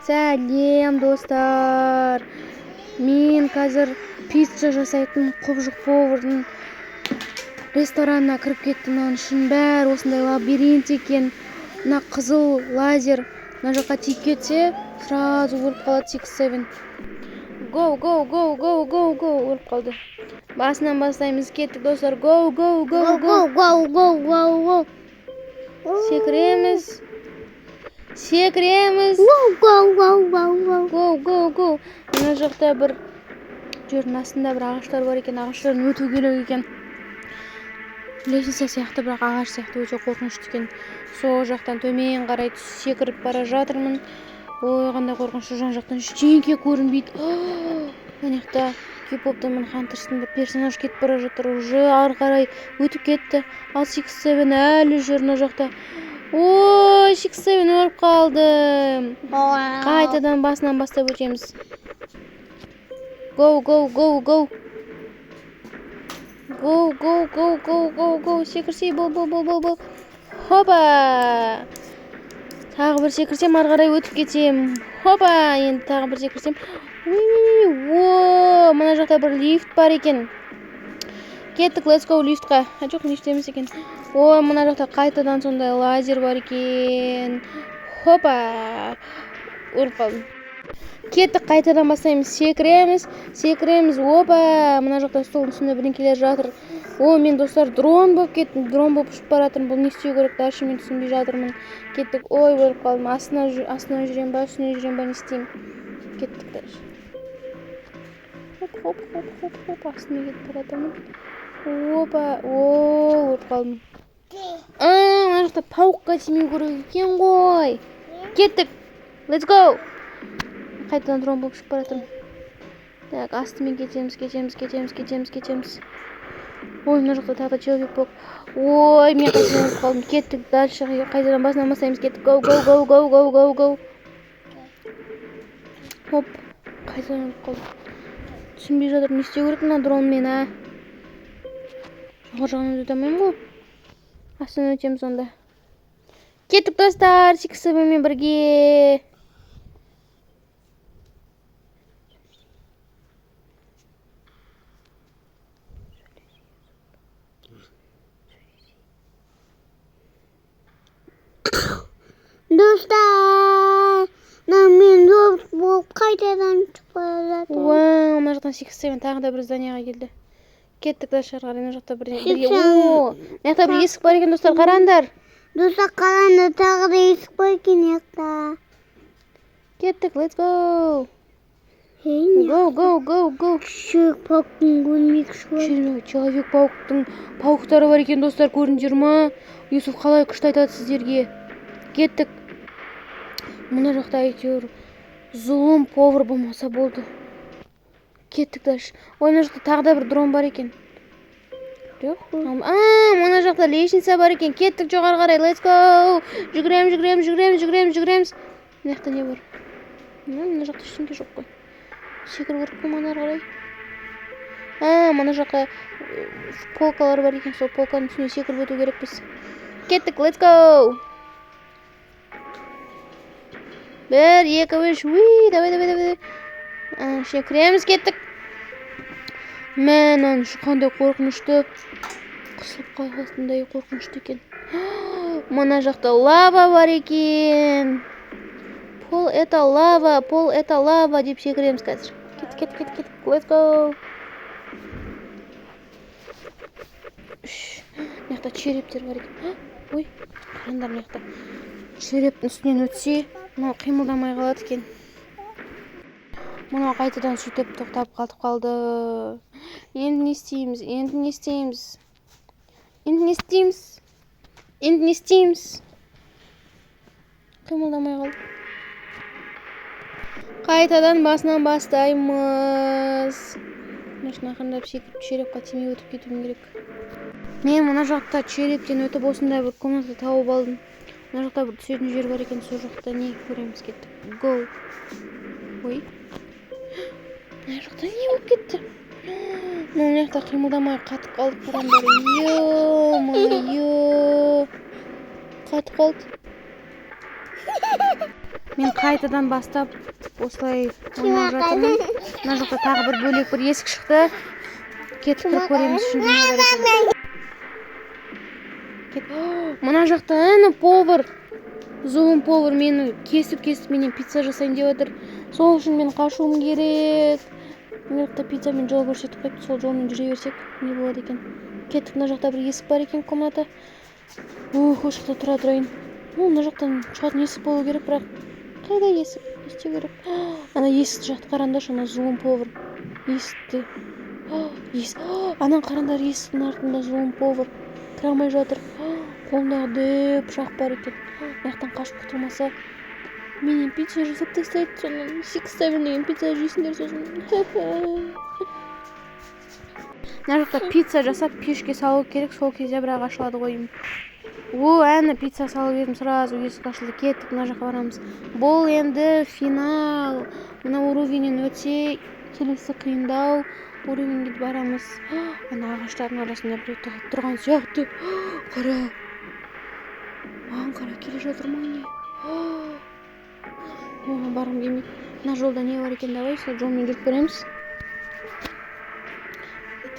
Сәлем достар. Мен қазір пицца жасайтын құбыжық повардың ресторанына кіріп кеттім. Оның үшін бәрі осындай лабиринт екен. Мына қызыл лазер мына жаққа тиіп кетсе, сразу өліп қалады 6-7. Go, go, go, go, go, go. Өліп қалды. Басынан бастаймыз. Кеттік достар. Go, go, go, go. Go, go, go, go. Секіреміз. Секіреміз. Go, go, go, go, go. Go, go, go. Мына жақта бір жердің астында бір ағаштар бар екен. Ағаштарын өту керек екен. Лестница сияқты, бірақ ағаш сияқты өте қорқынышты екен. Сол жақтан төмен қарай секіріп бара жатырмын. Ой, қандай қорқынышты, жан жақтан ештеңе көрінбейді. Мына жақта K-поптан Хантерстың бір персонаж кетіп бара жатыр. Уже ары қарай өтіп кетті. Ал 6-7 әлі жүр мына жақта. Ой, 6-7 өліп қалды. Қайтадан басынан бастап өтеміз. Go, go, go, go. Go, go, go, go, go, go. Секірсей, бол. Хопа. Тағы бір секірсем, ары қарай өтіп кетем. Хопа. Енді тағы бір секірсем. О, мына жақта бір лифт бар екен. Кеттік, let's go лифтқа. Жоқ, лифт емес екен. О, мына жақта қайтадан сондай лазер бар екен. Хопа. Өліп қалдым. Кеттік, қайтадан бастаймыз. Секіреміз. Опа. Мына жақта столдың үстінде бірдеңелер жатыр. О, мен достар дрон болып кеттім. Дрон болып ұшып бара жатырмын. Бұл не істеу керек? Дальше мен түсінбей жатырмын. Кеттік. Ой, өліп қалдым. Астына жүрем ба, үстіне жүрем ба, не істеймін? Кеттік дальше. Хоп. Астына кетіп бара жатырмын. Опа. О, өліп қалдым. Мына жақта пауыққа тимеу керек екен ғой. Кеттік. Let's go. Қайтадан дрон болып ұшып бара жатырмын. Так, астымен кетеміз. Ой, мына жақта тағы да человек болып. Ой, мен қайтадан өліп қалдым. Кеттік, дальше қайтадан басынан бастаймыз. Кеттік. Go. Хоп, қайтадан өліп қалдым. Түсінбей жатырмын, не істеу керек мына дронмен, а? Жоғары жағынан өте алмаймын ғой. Астынан өтеміз онда. Кеттік достар, 6-7-мен бірге. Достар, мен болып қайтадан шығып бара жатырмын. Вау, мына жақтан 6-7 тағы да бір зданияға келді. Кеттік дальше ары қарай, мына жақта бірге. О, мына жақта бір есік бар екен, достар, қараңдар. Достар, қараңдар, тағы да есік бар екен жақта. Кеттік, let's go. Go. Человек-пауықтың өлмек Человек-пауықтың пауықтары бар екен, достар, көрдіңдер ма? Юсуф қалай күшті айтады сіздерге. Кеттік. Мына жақта әйтеуір зұлым повар болмаса болды. Кеттік дальше. Ой, мына жақта тағы да бір дрон бар екен. Жоқ. Мына жақта лестница бар екен. Кеттік жоғары қарай. Let's go. Жүгіреміз. Мына жақта не бар? Мына жақта ештеңе жоқ қой. Секіру керек қой мына қарай. Мына жаққа полкалар бар екен. Сол полканың үстіне секіріп өту керекпіз. Кеттік. Let's go. 1, 2, 3. Давай. Кіреміз, кеттік. Мәнін қандай қорқынышты. Қысылып қалғасындай қорқынышты екен. Мына жақта лава бар екен. Пол это лава деп секіреміз қазір. Кеттік. Let's go. Мына жақта черептер бар екен. Ой, қараңдар мына жақта. Черептің үстінен өтсе, мынау қимылдамай қалады екен. Мынау қайтадан сөйтіп тоқтап қалды. Енді не істейміз? Қимылдамай қалды. Қайтадан басынан бастаймыз. Машина қандап секіріп черепқа тимей өтіп кетуім керек. Мен мына жақта черептен өтіп осындай бір комната тауып алдым. Мына жақта бір түсетін жер бар екен, сол жақта не көреміз. Кеттік. Go. Ой. Мына жақта не болып кетті? Мына жақта қимылдамай қатып қалдық, қараңдар. Қатып қалды. мен қайтадан бастап осылай ойнап жатырмын. Мына жақта тағы бір бөлек бір есік шықты. Кетіп кіріп көреміз ішінде не бар екенін. Мына жақта ана повар, зұлым повар мені кесіп менен пицца жасайын деп отыр. Сол үшін мен қашуым керек. Мына жақта пиццамен жол көрсетіп қойыпты, сол жолмен жүре берсек не болады екен. Кеттік, мына жақта бір есік бар екен, комната. Осы жақта тұра тұрайын. Мына жақтан шығатын есік болу керек, бірақ қайда есік? Не істеу керек? Ана есікті жақты қараңдаршы, ана зұлым повар. Есікті. Анан қараңдар, есіктің артында зұлым повар. Кіре алмай жатыр. Қолындағы дөп пышақ бар екен. Мына жақтан қашып құтылмаса, менен пицца жасап тастайды. Сонан сикставен деген пицца жейсіңдер сосын. Мына жақта пицца жасап пешке салу керек, сол кезде бірақ ашылады ғой. Әні пицца салып едім, сразу есік ашылды. Кеттік, мына жаққа барамыз. Бұл енді финал. Мына уровенен өтсе, келесі қиындау уровенге барамыз. Ана ағаштардың арасында біреу тығып тұрған сияқты. Қара. Маған қара, келе жатыр ма не? Оған барғым келмейді. Мына жолда не бар екен, давай сол жолмен жүріп көреміз.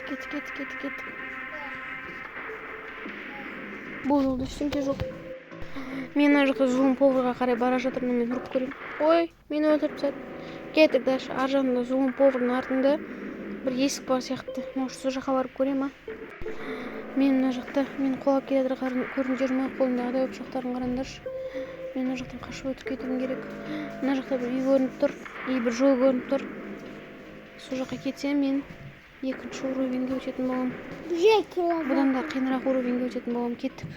Кеттік. Бұл жолда ештеңке жоқ. Мен мына жақта зұлым поварға қарай бара жатырмын, мен ұрып көрейін. Ой, мені өлтіріп тастады. Кеттік, дальше. Ар жағында зұлым повардың артында бір есік бар сияқты. Может, сол жаққа барып көрем, Мен мына жақта, мен құлап келе жатыр, көрініп жүр ме? Қолымдағы дөп пышақтарын қараңдаршы. Мен мына жақтан қашып өтіп кетуім керек. Мына жақта бір үй көрініп тұр, бір жол көрініп тұр. Сол жаққа кетсем, мен екінші уровенге өтетін боламын. Бұдан да қиынырақ уровенге өтетін боламын. Кеттік.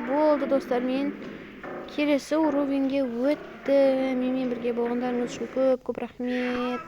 Болды достар, мен келесі уровенге өттім. Менімен бірге болғандарыңыз үшін көп рахмет.